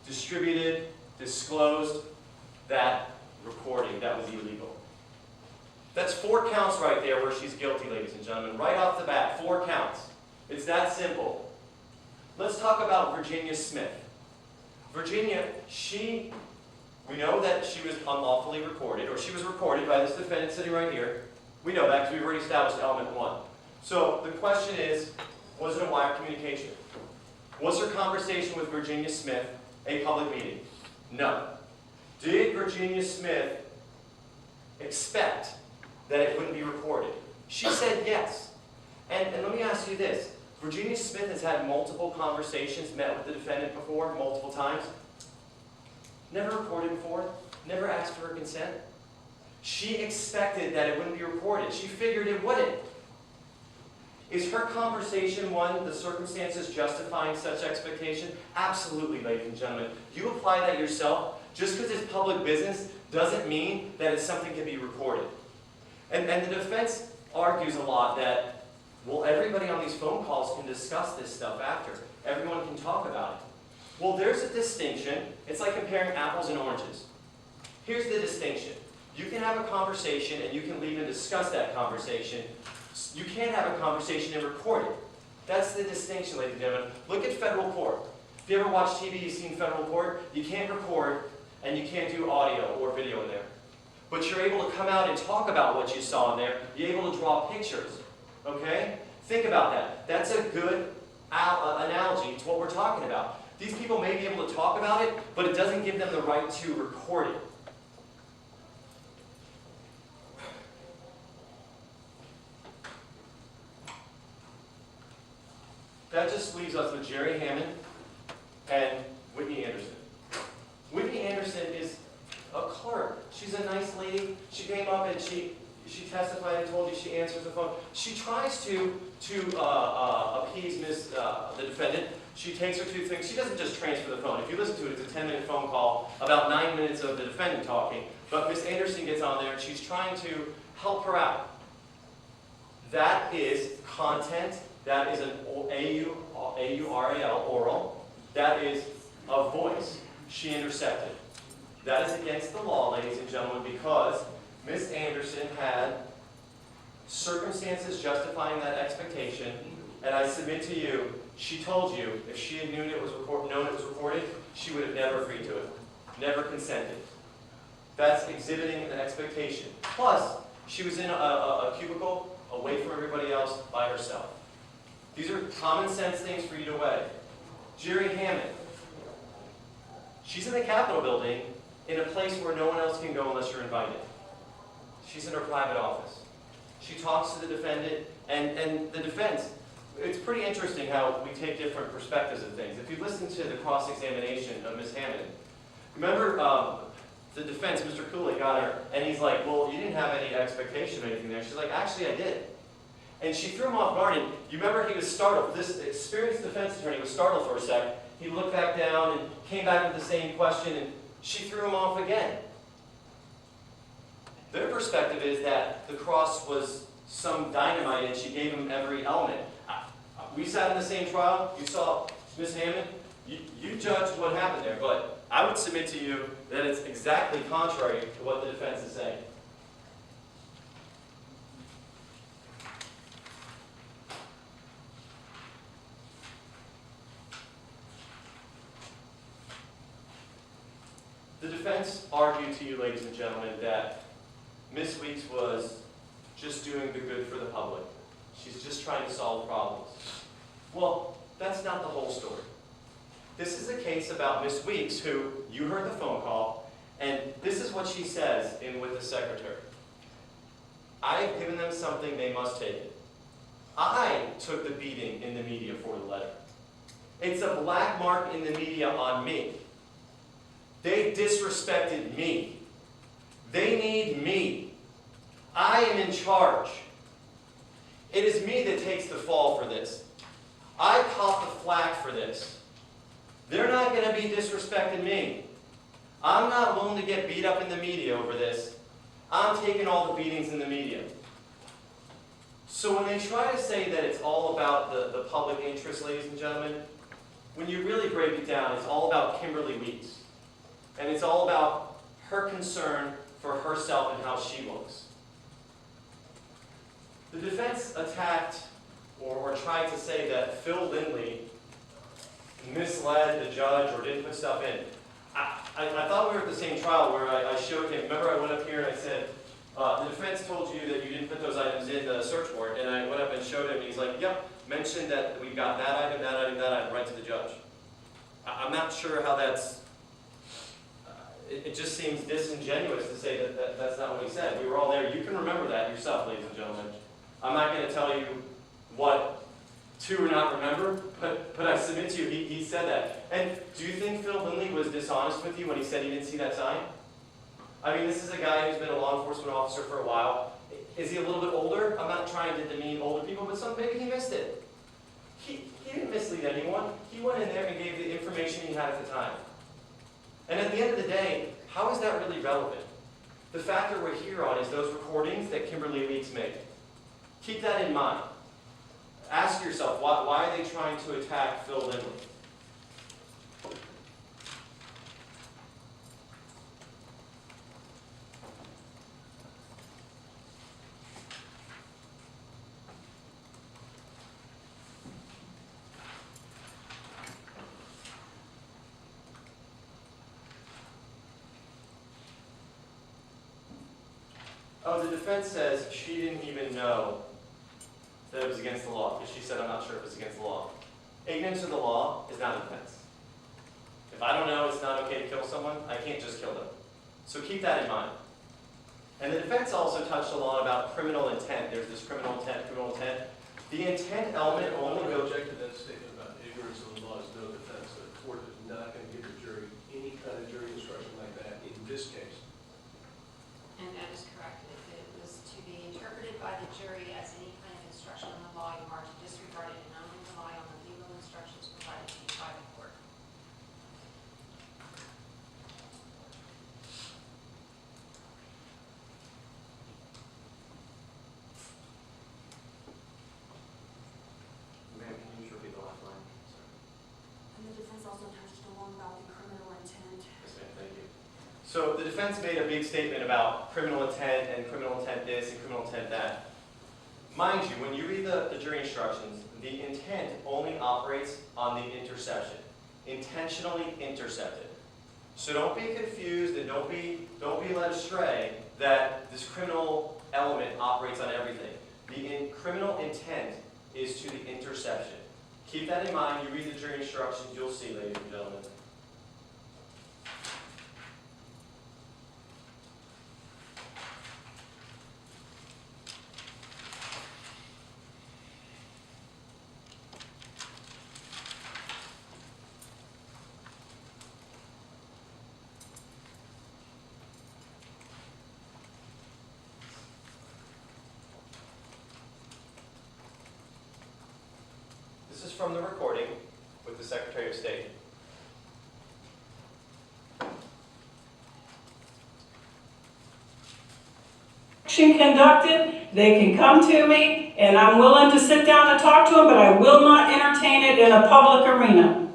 distributed, disclosed that recording that was illegal. That's 4 counts right there where she's guilty, ladies and gentlemen. Right off the bat, 4 counts. It's that simple. Let's talk about Virginia Smith. Virginia, we know that she was unlawfully recorded, or she was recorded by this defendant sitting right here. We know that because we've already established element 1. So the question is, was it a wire communication? Was her conversation with Virginia Smith a public meeting? No. Did Virginia Smith expect that it wouldn't be recorded? She said yes. And let me ask you this. Virginia Smith has had multiple conversations, met with the defendant before, multiple times. Never recorded before, never asked for her consent. She expected that it wouldn't be recorded. She figured it wouldn't. Is her conversation one, the circumstances justifying such expectation? Absolutely, ladies and gentlemen. You apply that yourself. Just because it's public business doesn't mean that it's something to be recorded. And the defense argues a lot that, well, everybody on these phone calls can discuss this stuff after. Everyone can talk about it. Well, there's a distinction. It's like comparing apples and oranges. Here's the distinction. You can have a conversation and you can leave and discuss that conversation. You can't have a conversation and record it. That's the distinction, ladies and gentlemen. Look at federal court. If you ever watch TV, you've seen federal court. You can't record and you can't do audio or video in there. But you're able to come out and talk about what you saw in there. You're able to draw pictures. Okay? Think about that. That's a good analogy to what we're talking about. These people may be able to talk about it, but it doesn't give them the right to record it. That just leaves us with Jerry Hammond and Whitney Anderson. Whitney Anderson is a clerk. She's a nice lady. She came up and she testified and told you she answers the phone. She tries to appease the defendant. She takes her to things. She doesn't just transfer the phone. If you listen to it, it's a 10-minute phone call, about 9 minutes of the defendant talking. But Miss Anderson gets on there and she's trying to help her out. That is content. That is an A-U-R-A-L, oral. That is a voice. She intercepted. That is against the law, ladies and gentlemen, because Miss Anderson had circumstances justifying that expectation, and I submit to you, she told you if she had known it was recorded, she would have never agreed to it, never consented. That's exhibiting an expectation. Plus, she was in a cubicle away from everybody else by herself. These are common sense things for you to weigh. Jerry Hammond. She's in the Capitol building in a place where no one else can go unless you're invited. She's in her private office. She talks to the defendant and the defense. It's pretty interesting how we take different perspectives of things. If you listen to the cross-examination of Ms. Hammond, remember the defense, Mr. Cooley, got her, and he's like, well, you didn't have any expectation or anything there. She's like, actually, I did. And she threw him off guard, and you remember he was startled. This experienced defense attorney was startled for a sec. He looked back down and came back with the same question, and she threw him off again. Their perspective is that the cross was some dynamite, and she gave him every element. We sat in the same trial. You saw Ms. Hammond. You judged what happened there, but I would submit to you that it's exactly contrary to what the defense is saying. The defense argued to you, ladies and gentlemen, that Ms. Weeks was just doing the good for the public. She's just trying to solve problems. Well, that's not the whole story. This is a case about Ms. Weeks, who you heard the phone call, and this is what she says in with the secretary. I've given them something, they must take it. I took the beating in the media for the letter. It's a black mark in the media on me. They disrespected me. They need me. I am in charge. It is me that takes the fall for this. I caught the flack for this. They're not going to be disrespecting me. I'm not willing to get beat up in the media over this. I'm taking all the beatings in the media. So when they try to say that it's all about the public interest, ladies and gentlemen, when you really break it down, it's all about Kimberle Weeks. And it's all about her concern for herself and how she looks. The defense attacked or tried to say that Phil Lindley misled the judge or didn't put stuff in. I thought we were at the same trial where I showed him, remember I went up here and I said, the defense told you that you didn't put those items in the search warrant, and I went up and showed him, and he's like, yep, mentioned that we've got that item, that item, that item, right to the judge. I'm not sure how that's, it just seems disingenuous to say that that's not what he said. We were all there. You can remember that yourself, ladies and gentlemen. I'm not going to tell you what to or not remember, but I submit to you, he said that. And do you think Phil Lindley was dishonest with you when he said he didn't see that sign? I mean, this is a guy who's been a law enforcement officer for a while. Is he a little bit older? I'm not trying to demean older people, but maybe he missed it. He didn't mislead anyone. He went in there and gave the information he had at the time. And at the end of the day, how is that really relevant? The fact that we're here on is those recordings that Kimberle Weeks made. Keep that in mind. Ask yourself, why are they trying to attack Phil Lindley? Oh, the defense says she didn't even know that it was against the law, because she said, I'm not sure if it's against the law. Ignorance of the law is not a defense. If I don't know it's not okay to kill someone, I can't just kill them. So keep that in mind. And the defense also touched a lot about criminal intent. There's this criminal intent. The intent element only goes... I object to that statement about ignorance of the law is no defense. The court is not going to give the jury any kind of jury instruction like that in this case. And that is correct. If it was to be interpreted by the jury as any kind of instruction on the law, you are to disregard it and only rely on the legal instructions provided to you by the court. Ma'am, can you just repeat the last line? Sorry. And the defense also touched along about the criminal intent. Yes, ma'am, thank you. So the defense made a big statement about criminal intent and criminal intent this and criminal intent that. Mind you, when you read the jury instructions, the intent only operates on the interception. Intentionally intercepted. So don't be confused and don't be led astray that this criminal element operates on everything. The criminal intent is to the interception. Keep that in mind. You read the jury instructions, you'll see, ladies and gentlemen. This is from the recording with the Secretary of State. Conducted, they can come to me, and I'm willing to sit down and talk to them, but I will not entertain it in a public arena.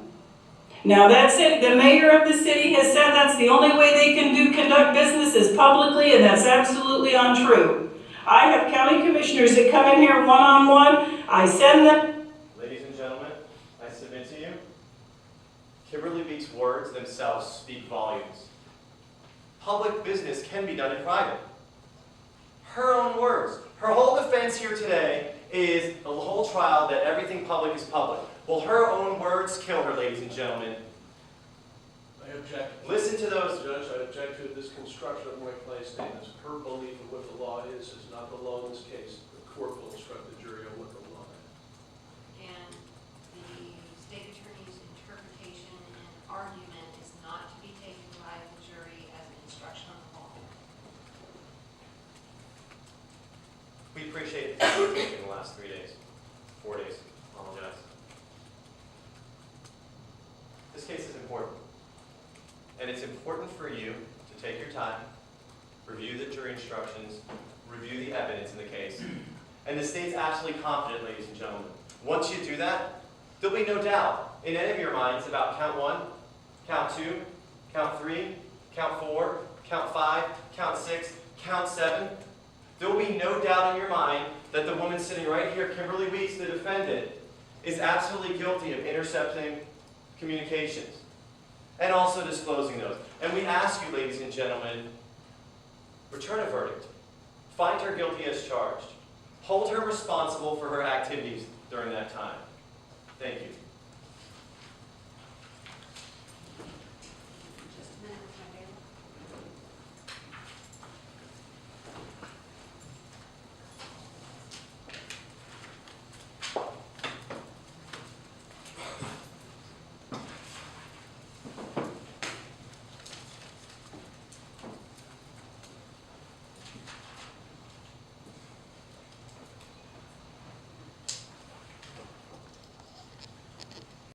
Now that's it. The mayor of the city has said that's the only way they can conduct business is publicly, and that's absolutely untrue. I have county commissioners that come in here one-on-one. I send them. Ladies and gentlemen, I submit to you, Kimberle Weeks' words themselves speak volumes. Public business can be done in private. Her own words. Her whole defense here today is the whole trial that everything public is public. Well, her own words kill her, ladies and gentlemen. I object. Listen to those. Judge, I object to this construction of Mike Clay's statements. Her belief in what the law is not the law in this case. The court will instruct the jury on what the law is. And the state attorney's interpretation and argument is not to be taken by the jury as an instruction on the law. We appreciate the time we've taken the last 3 days, 4 days. Apologize. This case is important. And it's important for you to take your time, review the jury instructions, review the evidence in the case. And the state's absolutely confident, ladies and gentlemen. Once you do that, there'll be no doubt in any of your minds about count 1, count 2, count 3, count 4, count 5, count 6, count 7, there will be no doubt in your mind that the woman sitting right here, Kimberle Weeks, the defendant, is absolutely guilty of intercepting communications and also disclosing those. And we ask you, ladies and gentlemen, return a verdict. Find her guilty as charged. Hold her responsible for her activities during that time. Thank you.